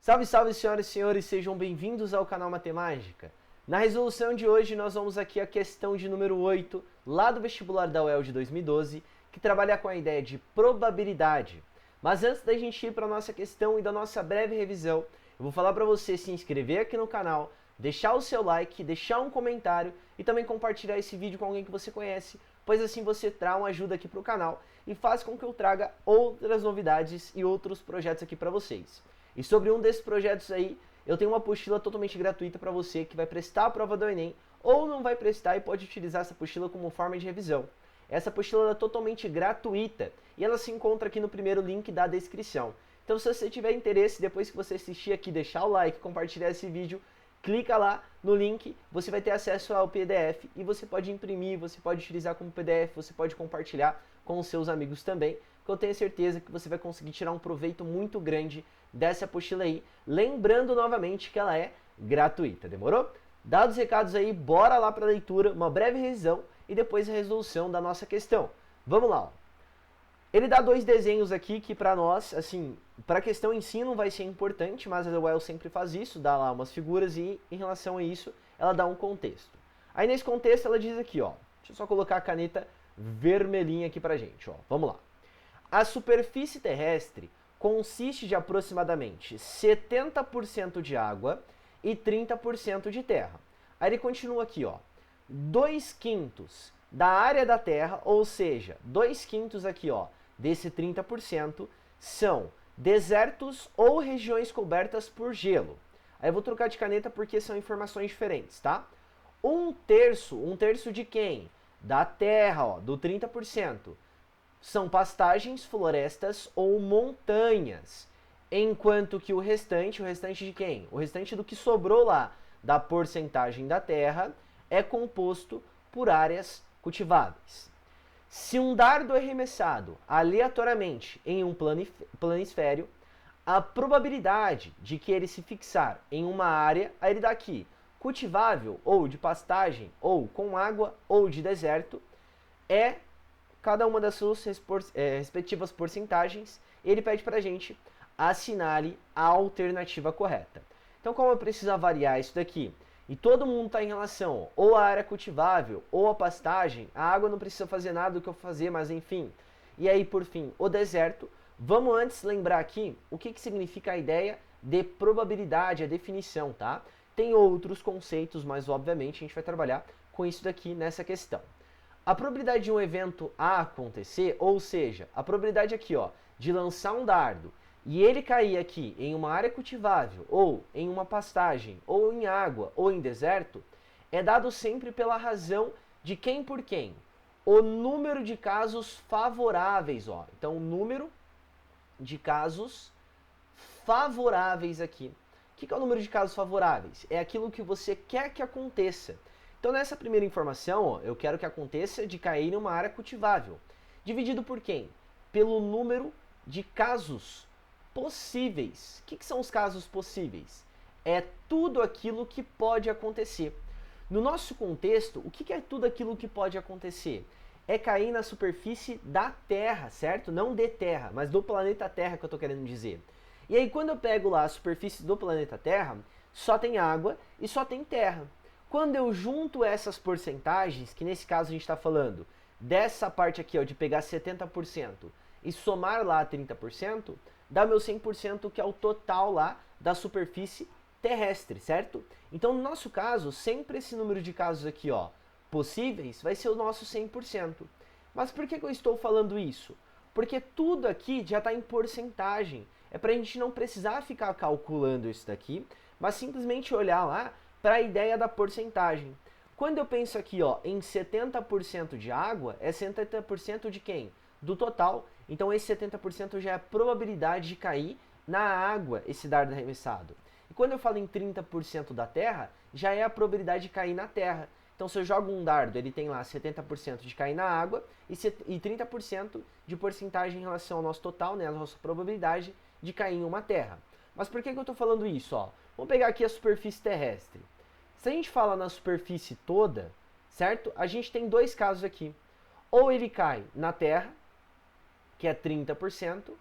Salve, salve, senhoras e senhores, sejam bem-vindos ao canal Matemática. Na resolução de hoje, nós vamos aqui a questão de número 8, lá do vestibular da UEL de 2012, que trabalha com a ideia de probabilidade. Mas antes da gente ir para a nossa questão e da nossa breve revisão, eu vou falar para você se inscrever aqui no canal, deixar o seu like, deixar um comentário e também compartilhar esse vídeo com alguém que você conhece, pois assim você traz uma ajuda aqui para o canal e faz com que eu traga outras novidades e outros projetos aqui para vocês. E sobre um desses projetos aí, eu tenho uma apostila totalmente gratuita para você que vai prestar a prova do Enem ou não vai prestar e pode utilizar essa apostila como forma de revisão. Essa apostila é totalmente gratuita e ela se encontra aqui no primeiro link da descrição. Então se você tiver interesse, depois que você assistir aqui, deixar o like, compartilhar esse vídeo, clica lá no link, você vai ter acesso ao PDF e você pode imprimir, você pode utilizar como PDF, você pode compartilhar com os seus amigos também, que eu tenho certeza que você vai conseguir tirar um proveito muito grande dessa apostila aí, lembrando novamente que ela é gratuita, demorou? Dados os recados aí, bora lá para a leitura, uma breve revisão e depois a resolução da nossa questão. Vamos lá, ó. Ele dá dois desenhos aqui que para nós, assim, para a questão em si não vai ser importante, mas a UEL sempre faz isso, dá lá umas figuras e em relação a isso ela dá um contexto. Aí nesse contexto ela diz aqui, ó, deixa eu só colocar a caneta vermelhinha aqui pra gente, ó, vamos lá. A superfície terrestre consiste de aproximadamente 70% de água e 30% de terra. Aí ele continua aqui, ó, 2/5 da área da Terra, ou seja, 2/5 aqui, ó, desse 30% são desertos ou regiões cobertas por gelo. Aí eu vou trocar de caneta porque são informações diferentes, tá? 1/3 de quem? Da Terra, ó, do 30%. São pastagens, florestas ou montanhas. Enquanto que o restante de quem? O restante do que sobrou lá da porcentagem da Terra é composto por áreas cultiváveis. Se um dardo é arremessado aleatoriamente em um planisfério, a probabilidade de que ele se fixar em uma área, aí ele dá aqui, cultivável ou de pastagem, ou com água, ou de deserto, é cada uma das suas respectivas porcentagens, ele pede para a gente assinale a alternativa correta. Então, como eu preciso variar isso daqui, e todo mundo está em relação ou à área cultivável ou à pastagem, a água não precisa fazer nada do que eu fazer, mas enfim. E aí, por fim, o deserto. Vamos antes lembrar aqui o que significa a ideia de probabilidade, a definição, tá? Tem outros conceitos, mas obviamente a gente vai trabalhar com isso daqui nessa questão. A probabilidade de um evento A acontecer, ou seja, a probabilidade aqui, ó, de lançar um dardo e ele cair aqui em uma área cultivável, ou em uma pastagem, ou em água, ou em deserto, é dado sempre pela razão de quem por quem? O número de casos favoráveis, ó. Então, o número de casos favoráveis aqui. O que é o número de casos favoráveis? É aquilo que você quer que aconteça. Então, nessa primeira informação, ó, eu quero que aconteça de cair em uma área cultivável. Dividido por quem? Pelo número de casos possíveis. O que são os casos possíveis? É tudo aquilo que pode acontecer. No nosso contexto, o que é tudo aquilo que pode acontecer? É cair na superfície da Terra, certo? Não de Terra, mas do planeta Terra que eu estou querendo dizer. E aí, quando eu pego lá a superfície do planeta Terra, só tem água e só tem terra. Quando eu junto essas porcentagens, que nesse caso a gente está falando dessa parte aqui, ó, de pegar 70% e somar lá 30%, dá meu 100%, que é o total lá da superfície terrestre, certo? Então, no nosso caso, sempre esse número de casos aqui, ó, possíveis, vai ser o nosso 100%. Mas por que eu estou falando isso? Porque tudo aqui já está em porcentagem. É para a gente não precisar ficar calculando isso daqui, mas simplesmente olhar lá para a ideia da porcentagem. Quando eu penso aqui, ó, em 70% de água, é 70% de quem? Do total. Então esse 70% já é a probabilidade de cair na água esse dardo arremessado. E quando eu falo em 30% da terra, já é a probabilidade de cair na terra. Então se eu jogo um dardo, ele tem lá 70% de cair na água e 30% de porcentagem em relação ao nosso total, né, a nossa probabilidade de cair em uma terra. Mas por que eu estou falando isso? Ó? Vamos pegar aqui a superfície terrestre. Se a gente fala na superfície toda, certo? A gente tem dois casos aqui. Ou ele cai na terra, que é 30%,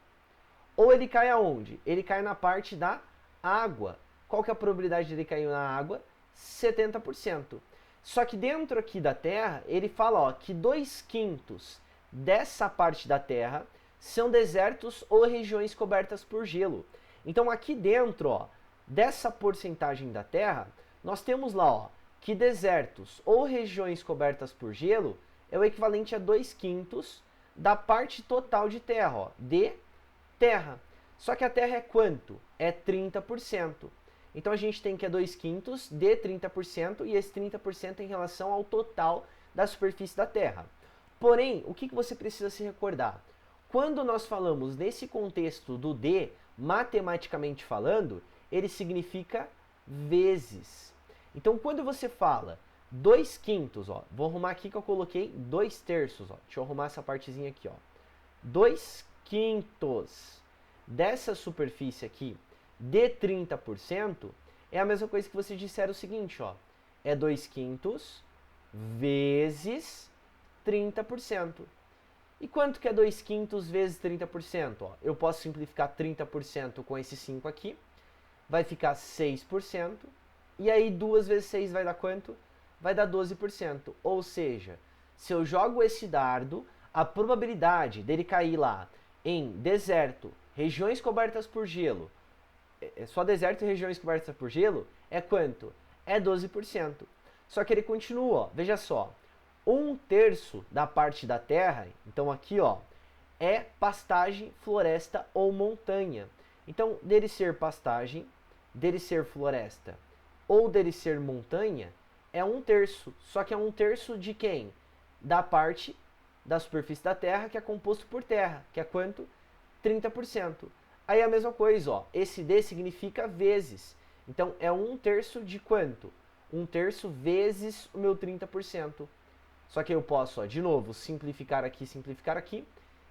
ou ele cai aonde? Ele cai na parte da água. Qual que é a probabilidade dele cair na água? 70%. Só que dentro aqui da Terra, ele fala ó, que 2/5 dessa parte da Terra são desertos ou regiões cobertas por gelo. Então aqui dentro, ó, dessa porcentagem da Terra, nós temos lá ó, que desertos ou regiões cobertas por gelo é o equivalente a 2/5 da parte total de Terra, ó, de Terra. Só que a Terra é quanto? É 30%. Então a gente tem que é 2/5 de 30% e esse 30% em relação ao total da superfície da Terra. Porém, o que você precisa se recordar? Quando nós falamos nesse contexto do D, matematicamente falando, ele significa vezes. Então quando você fala 2/5, ó, vou arrumar aqui que eu coloquei 2/3, ó, deixa eu arrumar essa partezinha aqui, ó. 2/5 dessa superfície aqui de 30% é a mesma coisa que você disser o seguinte, ó, é 2/5 vezes 30%. E quanto que é 2/5 vezes 30%? Ó, eu posso simplificar 30% com esse 5 aqui, vai ficar 6%, e aí 2 vezes 6 vai dar quanto? Vai dar 12%. Ou seja, se eu jogo esse dardo, a probabilidade dele cair lá em deserto, regiões cobertas por gelo, só deserto e regiões cobertas por gelo, é quanto? É 12%. Só que ele continua, ó, veja só, 1/3 da parte da Terra, então aqui ó, é pastagem, floresta ou montanha. Então, dele ser pastagem, dele ser floresta ou dele ser montanha, é 1/3. Só que é 1/3 de quem? Da parte da superfície da Terra que é composto por terra, que é quanto? 30%. Aí a mesma coisa, ó, esse D significa vezes. Então, é 1/3 de quanto? 1/3 vezes o meu 30%. Só que eu posso, ó, de novo, simplificar aqui,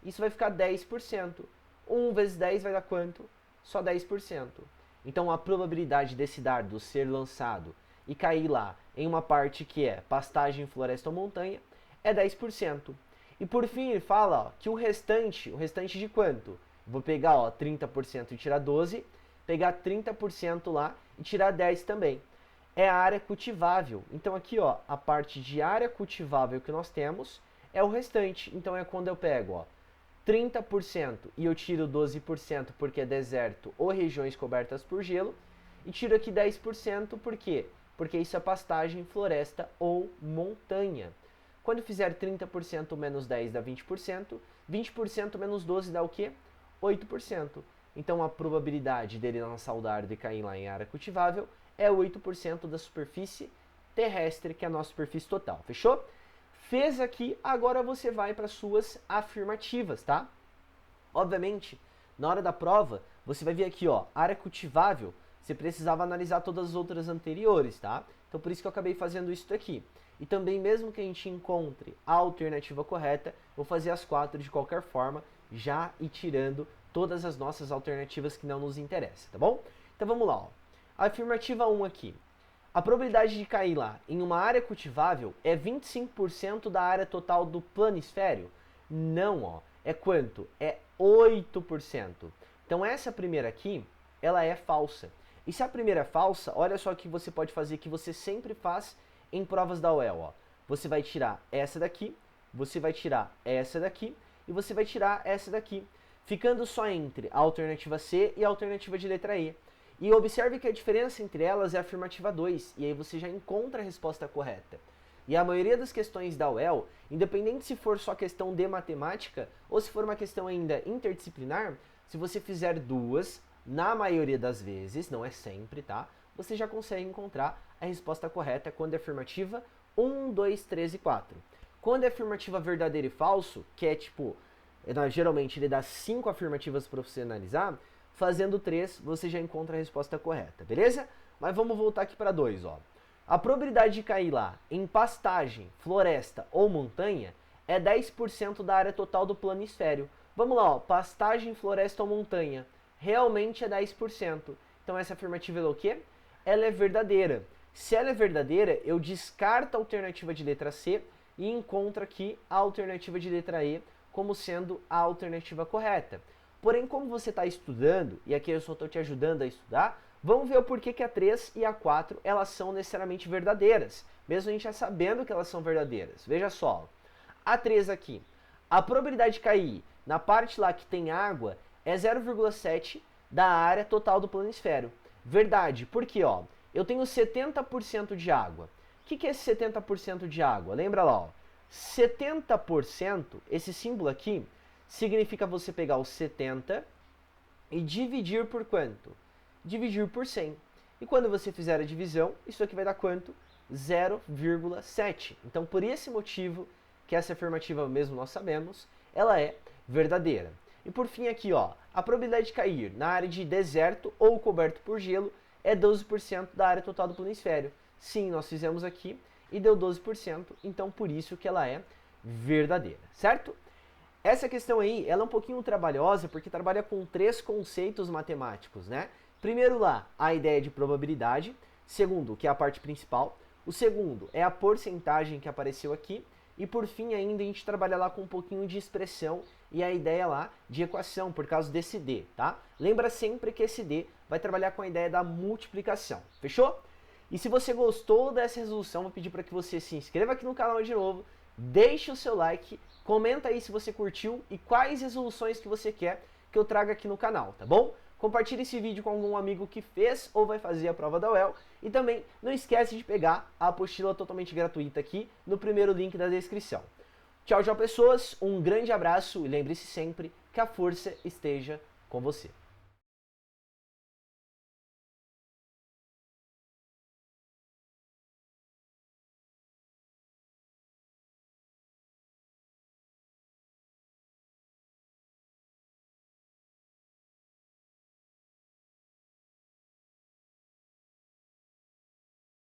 isso vai ficar 10%. 1 vezes 10 vai dar quanto? Só 10%. Então a probabilidade desse dardo ser lançado e cair lá em uma parte que é pastagem, floresta ou montanha é 10%. E por fim ele fala ó, que o restante de quanto? Vou pegar ó, 30% e tirar 12, pegar 30% lá e tirar 10 também. É a área cultivável. Então aqui ó, a parte de área cultivável que nós temos é o restante. Então é quando eu pego ó, 30% e eu tiro 12% porque é deserto ou regiões cobertas por gelo, e tiro aqui 10% por quê? Porque isso é pastagem, floresta ou montanha. Quando fizer 30% menos 10 dá 20%, 20% menos 12 dá o quê? 8%. Então a probabilidade dele lançar o dardo e cair lá em área cultivável é 8% da superfície terrestre, que é a nossa superfície total. Fechou? Fez aqui, agora você vai para suas afirmativas, tá? Obviamente, na hora da prova, você vai ver aqui, ó, área cultivável, você precisava analisar todas as outras anteriores, tá? Então por isso que eu acabei fazendo isso aqui. E também, mesmo que a gente encontre a alternativa correta, vou fazer as 4 de qualquer forma, já ir tirando todas as nossas alternativas que não nos interessam, tá bom? Então vamos lá, ó. A afirmativa 1 aqui. A probabilidade de cair lá em uma área cultivável é 25% da área total do planisfério? Não, ó. É quanto? É 8%. Então essa primeira aqui, ela é falsa. E se a primeira é falsa, olha só o que você pode fazer, que você sempre faz em provas da UEL, ó. Você vai tirar essa daqui, você vai tirar essa daqui e você vai tirar essa daqui, ficando só entre a alternativa C e a alternativa de letra E. E observe que a diferença entre elas é a afirmativa 2, e aí você já encontra a resposta correta. E a maioria das questões da UEL, independente se for só questão de matemática, ou se for uma questão ainda interdisciplinar, se você fizer duas, na maioria das vezes, não é sempre, tá? Você já consegue encontrar a resposta correta quando é afirmativa 1, 2, 3 e 4. Quando é afirmativa verdadeiro e falso, que é tipo, geralmente ele dá 5 afirmativas para você analisar, fazendo 3, você já encontra a resposta correta, beleza? Mas vamos voltar aqui para 2, ó. A probabilidade de cair lá em pastagem, floresta ou montanha é 10% da área total do planisfério. Vamos lá, ó, pastagem, floresta ou montanha. Realmente é 10%. Então essa afirmativa é o quê? Ela é verdadeira. Se ela é verdadeira, eu descarto a alternativa de letra C e encontro aqui a alternativa de letra E como sendo a alternativa correta. Porém, como você está estudando, e aqui eu só estou te ajudando a estudar, Vamos ver o porquê que a 3 e a 4 elas são necessariamente verdadeiras, mesmo a gente já sabendo que elas são verdadeiras. Veja só, a 3 aqui, a probabilidade de cair na parte lá que tem água é 0,7 da área total do planisfério. Verdade, porque ó, eu tenho 70% de água. O que é esse 70% de água? Lembra lá, ó, 70%, esse símbolo aqui, significa você pegar o 70 e dividir por quanto? Dividir por 100. E quando você fizer a divisão, isso aqui vai dar quanto? 0,7. Então, por esse motivo, que essa afirmativa mesmo nós sabemos, ela é verdadeira. E por fim aqui, ó, a probabilidade de cair na área de deserto ou coberto por gelo é 12% da área total do planisfério. Sim, nós fizemos aqui e deu 12%, então por isso que ela é verdadeira, certo? Essa questão aí, ela é um pouquinho trabalhosa porque trabalha com 3 conceitos matemáticos, né? Primeiro lá, a ideia de probabilidade. Segundo, que é a parte principal. O segundo é a porcentagem que apareceu aqui. E por fim ainda a gente trabalha lá com um pouquinho de expressão e a ideia lá de equação, por causa desse D, tá? Lembra sempre que esse D vai trabalhar com a ideia da multiplicação, fechou? E se você gostou dessa resolução, vou pedir para que você se inscreva aqui no canal de novo, deixe o seu like, comenta aí se você curtiu e quais resoluções que você quer que eu traga aqui no canal, tá bom? Compartilhe esse vídeo com algum amigo que fez ou vai fazer a prova da UEL. E também não esquece de pegar a apostila totalmente gratuita aqui no primeiro link da descrição. Tchau, tchau pessoas, um grande abraço e lembre-se sempre que a força esteja com você.